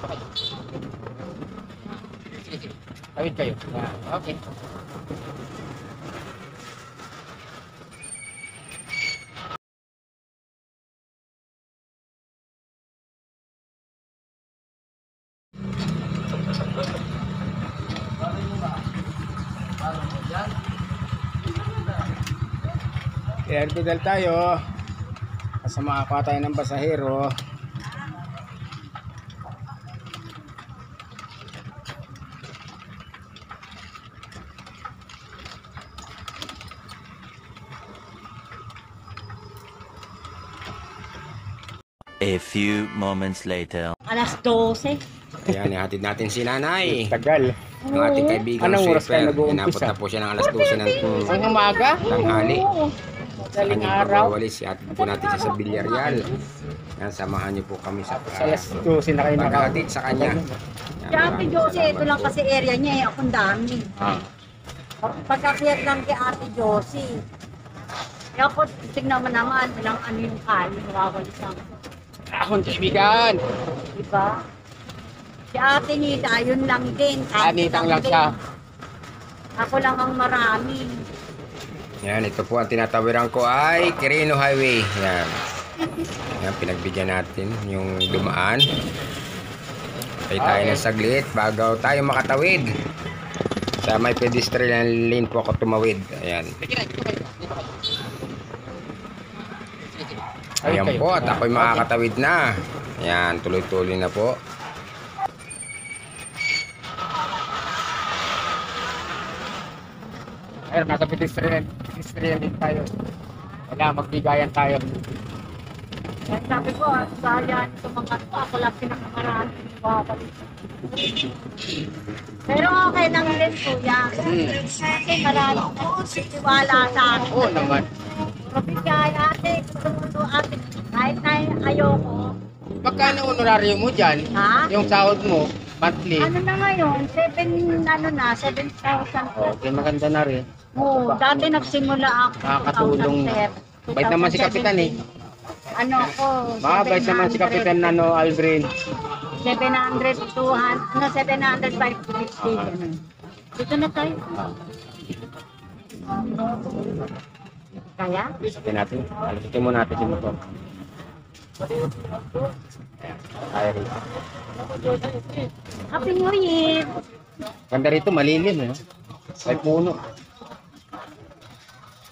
Dito kayo. Sige. Tawid kayo. Yan. Okay. Airpidal tayo kasi makakuha tayo ng pasahero. A few moments later. Alas 12. Ayan, ihatid natin si nanay. Tagal. Ang ating kaibigang Anong oras sweeper. kayo nag-uumpisa? Inabot na po siya ng alas 12 ng Ang umaga? tanghali. Madaling Kanyang araw. pagwawalis, ihatid po natin siya sa Villarreal. Yan, samahan niyo po kami sa Alas 12 na kayo paghatid sa kanya. Yan, Si Ate Josie, ito lang kasi area niya eh. Akong dami. Pagkakiyat lang kay Ate Josie. Kaya po, tignan mo naman, ilang ano yung kali, mawawalis lang. Akong kaibigan. Diba? Si Ate Nita, yun lang din. Anitang lang siya. Ako lang ang marami. Yan, ito po ang tinatawiran ko ay Quirino Highway. Yan. Yan, pinagbigyan natin yung dumaan. Tayo tayo ng saglit bago tayo makatawid. Sa may pedestrian lane po ako tumawid. Ayan. Ayan po, at ako'y makakatawid na. Ayan, tuloy-tuloy na po. Ayun, nasa pedestrian din tayo. Kailangan magbigayan tayo. Kaya sabi ko, sayang sa mga to, ako lang pinakamarami. Mawawalis. Pero okay lang rin, kuya. Kasi marami na tiwala sa akin. Oo naman. Mabigay, ate, gusto mo to, ate. Kahit na ayoko. Magkano honoraryo mo dyan? Ha? Yung sahod mo, monthly. Ano na ngayon? 7,000 po. Okay, maganda na rin. Oo, dati nagsimula ako. Nakakatulong na. Bait naman si Kapitan eh. Ano ko? Mabait naman si Kapitan Nano Aldrin. 700, 200, no, 700, 550. Ganun. Dito na tayo. Kaya? Sabihin natin. Alitin mo natin si motor. Tayo rito. Happy New Year! Ganda rito, malilim eh. May puno.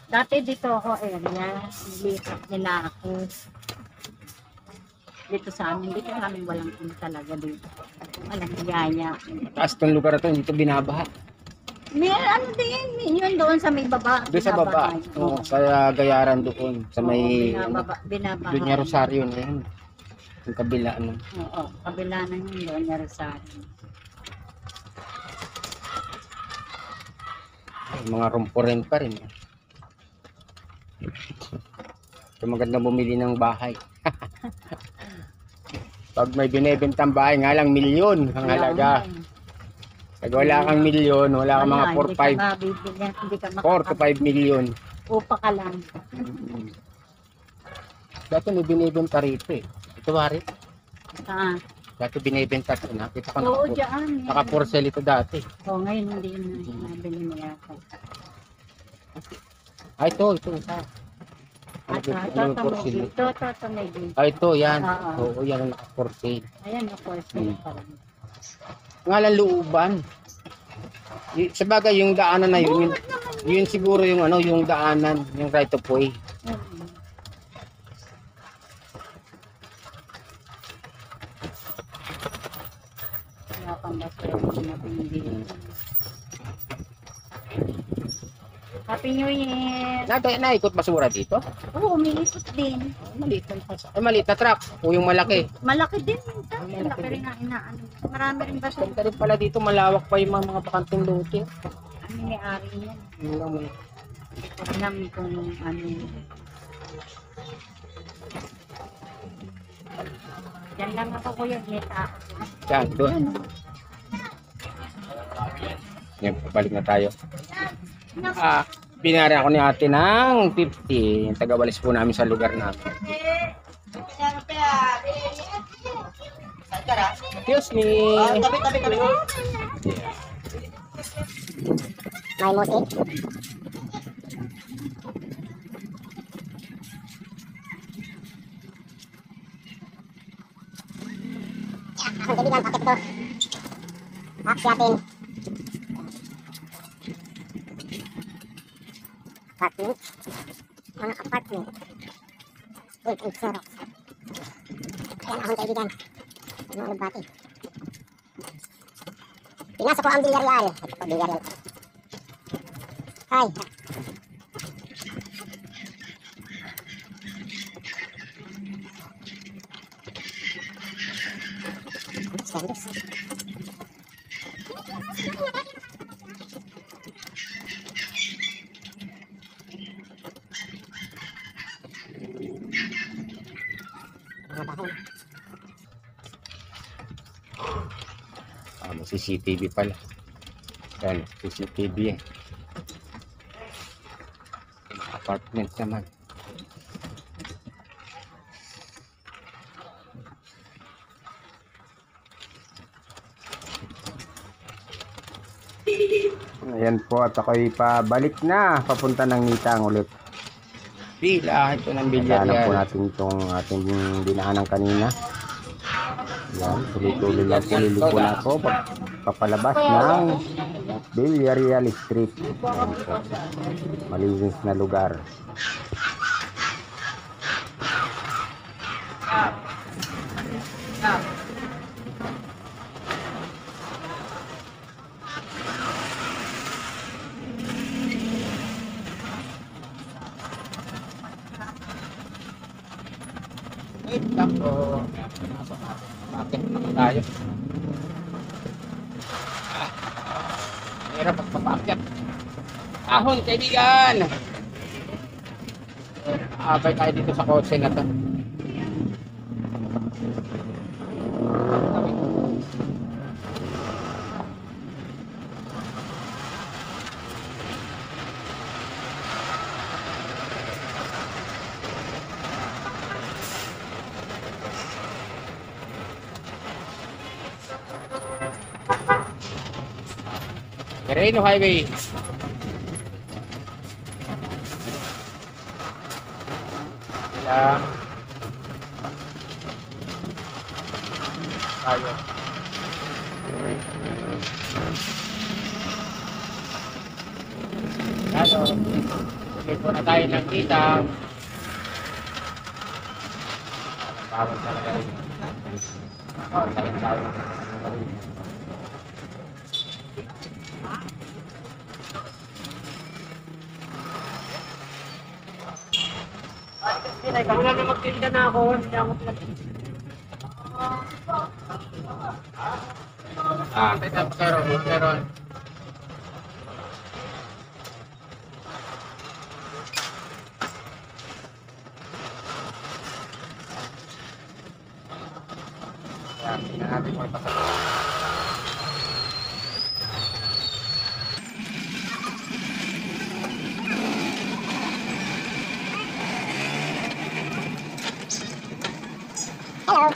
Dati dito ako area, lipat nila ako. Dito sa amin, dito namin walang ano talaga dito. Walang yaya. Taas tong lugar na to, dito binabaha. May ano din, yun doon sa may baba. Doon sa baba. Oo, sa Gayaran doon. Sa may... Binabaha. Doon niya Rosario na yun. Yung kabila, ano. Oo, kabila na yun doon niya Rosario. Mga rumpuren pa rin. So, maganda bumili ng bahay. Pag may binibentang bahay nga lang, milyon ang halaga. Pag wala kang milyon, wala kang mga 4 to 5 milyon. Upa ka lang. Dati may binibenta rito eh. Ito wari. Ah, Dati binibenta ito na. Kita ko oo, dyan. naka for sale ito dati. Oo, ngayon hindi na nabili niya ako. Ay, ito isa. At Ano for sale? ito, may green. Ay, ito, yan. Oo. Oo, yan ang naka for sale. Ayan, of course, may parang. Ngalan Luuban. Sa bagay, yung daanan na yun, yun siguro yung ano, yung daanan, yung right of way. Kaya pambasura natin dito. Happy New Year! Naikot basura dito? Oo, umiikot din. Maliit lang pa. Ay, maliit na truck. O yung malaki. Malaki din. Malaki rin ang inaano. Marami rin ba siya? Ganda rin pala dito, malawak pa yung mga bakantong lote. Ano may-ari niya? Yun lang, may- Alam kung ano. Yan lang ako kuya, neta. Yan, doon. Yan, balik na tayo. Binari ako ni ate ng 50. Tagawalis po namin sa lugar namin. Excuse me. Tabi. Yeah. May musik. Ang kaibigan, bakit ito? Aksyatin. Apartment. Mga apartment. 880. Ayan akong kaibigan. Mga lugbati. Pinasa ko ang Villarreal. Ito po, Villarreal. Hi. Standards. May CCTV pala. Yan, CCTV yan. Apartment naman. Ayan po at ako'y pabalik na papunta ng Nitang ulit. Pila, ito ng Naghanap po Villarreal. natin itong ating dinaanan kanina. Yan, tuloy-tuloy lang po liliko na ako papalabas ng Villarreal Street. Yan po. Malinis na lugar. Wait lang po. Bakit naman tayo? Hirap magpapakyat. Ahon, kaibigan! Abay tayo dito sa kotse na to. Quirino Highway. Lang. Tayo. Tayo. Sige po na tayo nakita. Bawal talaga rin. Bawal talaga tayo. Wala na magtinda na ako. Hindi ako Meron. Yan, tingnan natin kung ipasok. Hello.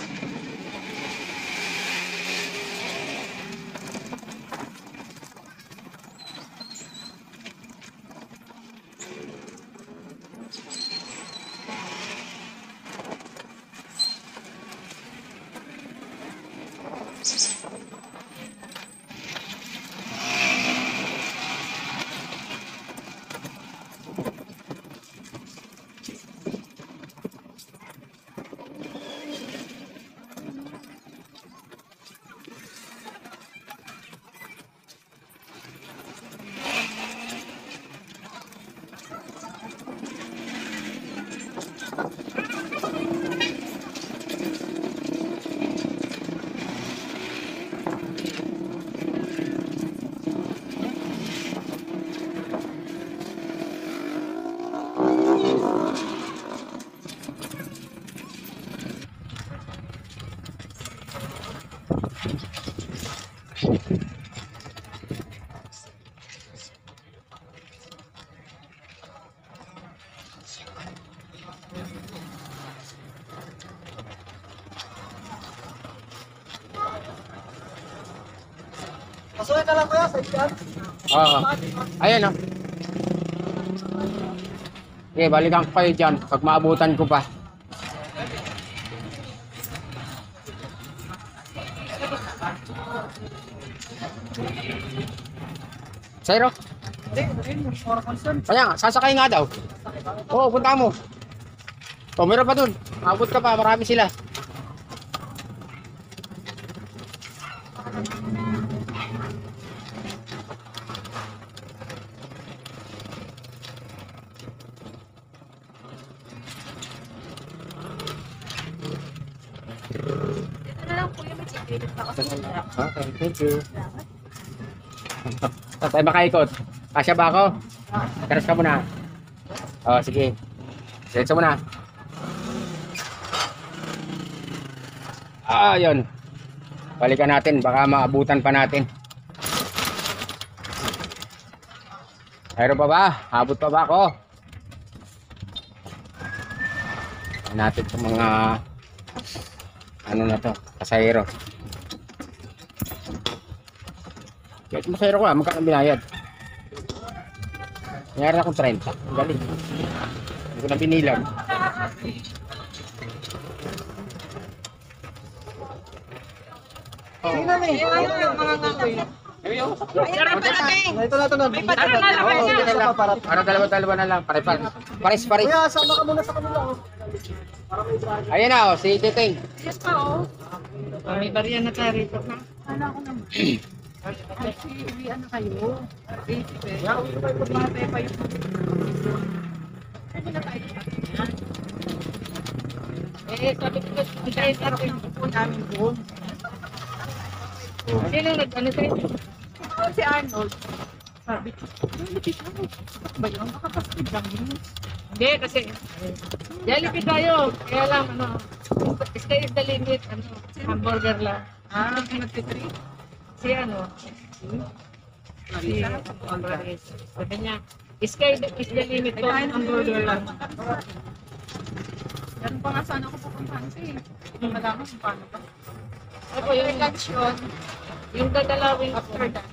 Pasukin na lang kuya, sa iyan. Oo. Ayan, oh. Okay, balikan ko kayo dyan. Pag maabutan ko pa. Zero? Kaya nga, sasakay nga daw. Oo, punta mo. O, meron pa dun. Abot ka pa, marami sila. Ito na lang kuya, may chikilit pa ako. Okay, thank you. Tayo makaikot. Kasya ba ako? Karas ka muna. Oh, sige. Diretso muna. Yun. Balikan natin. Baka maabutan pa natin. Mayroon pa ba? Abot pa ba ako? Tingnan natin itong mga ano na to, pasahero. Kahit masahero ko magkano binayad? Nangyari akong 30. Ang galing. Hindi ko na binilang. Sige na, may. Ito na. May padala na lang. Ano, dalawa na lang. Pares. Kuya, sama ka muna sa kanila. Oh. Ayan na, oh, si Titing. Yes pa, oh. May bariya na tayo rito. Ano ako naman. Kasi uwian na kayo. 80 pesos. Pagmate pa yung... Pwede na tayo. Sabi ko, hintayin natin po namin doon. Sino nag-ano sa'yo? Si Arnold. Sabi ko, ba yun? Makapastid lang yun. Hindi, kasi Jollibee tayo. Kaya lang, sky is the limit. Hamburger lang. Nag-3? Si Alvarez. Sabi niya, sky is the limit ko. Hamburger lang. Ganun pa nga sana ako pupuntahan siya eh. Hindi malaman kung paano pa. Ako yung lunch yun. Yung dadalawin after that.